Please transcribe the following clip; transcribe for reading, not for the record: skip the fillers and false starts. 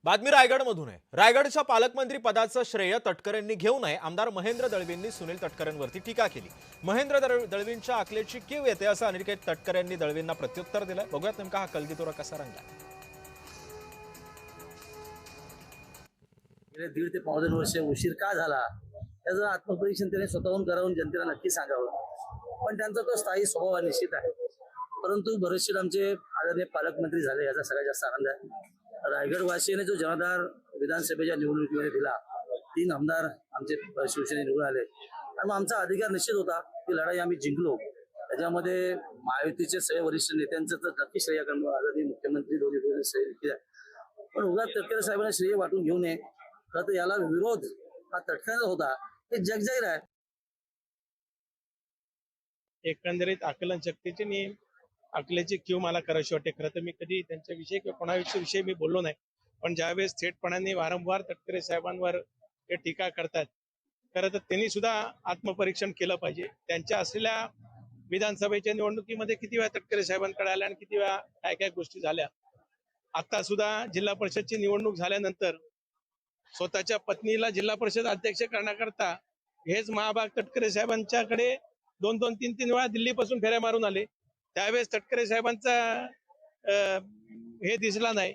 बातमी रायगडमधून आहे। रायगडच्या पालकमंत्री पदाचं श्रेय तटकरेंनी घेऊ नये, आमदार महेंद्र दळवींनी सुनील तटकरेंवरती टीका केली। महेंद्र दळवींच्या अकलेची कीव येते असं अनिकेत तटकरेंनी दळवींना प्रत्युत्तर दिलंय। बघूयात नेमका हा कलगीतुरा कसा रंगला। गेले 1.5 ते 2.5 वर्ष उशीर का झाला त्याचं आत्मपरीक्षण त्याने स्वतःहून करावून जनतेला नक्की सांगावं। पण त्यांचा तो स्थायी स्वभाव निश्चित आहे, परंतु बरेचसे आमचे आदरणीय पालकमंत्री झाले याचा सगळ्यात जास्त आनंद आहे। रायगडवासीने जो जनाधार विधानसभेच्या निवडणुकीमध्ये दिला, 3 आमदार आमचे शिवसेने निवडून आले आणि मग आमचा अधिकार निश्चित होता की लढाई आम्ही जिंकलो। त्याच्यामध्ये महायुतीचे सगळे वरिष्ठ नेत्यांचं तर नक्की श्रेय करणं, आदरणीय मुख्यमंत्री दोन्ही श्रेय नक्की आहे। पण उगाच तटकरे साहेबांना श्रेय वाटून घेऊ नये। खरं तर याला विरोध हा तटकरेचा होता, हे जगजाहीर आहे। एकंदरीत आकलन शक्तीची आणि आकलेची कीव मला करायची वाटते। खरं तर मी कधी त्यांच्याविषयी किंवा कोणाविषयी मी बोललो नाही, पण ज्यावेळेस थेटपणाने वारंवार तटकरे साहेबांवर हे टीका करतात, खरं तर त्यांनी सुद्धा आत्मपरीक्षण केलं पाहिजे। त्यांच्या असलेल्या विधानसभेच्या निवडणुकीमध्ये किती वेळा तटकरे साहेबांकडे आल्या आणि किती वेळा काय काय गोष्टी झाल्या। आता सुद्धा जिल्हा परिषदची निवडणूक झाल्यानंतर स्वतःच्या पत्नीला जिल्हा परिषद अध्यक्ष करण्याकरता हेच महाभाग तटकरे साहेबांच्याकडे 2-2, 3-3 वेळा दिल्लीपासून फेऱ्या मारून आले। त्यावेळेस तटकरे साहेबांचा हे दिसला नाही,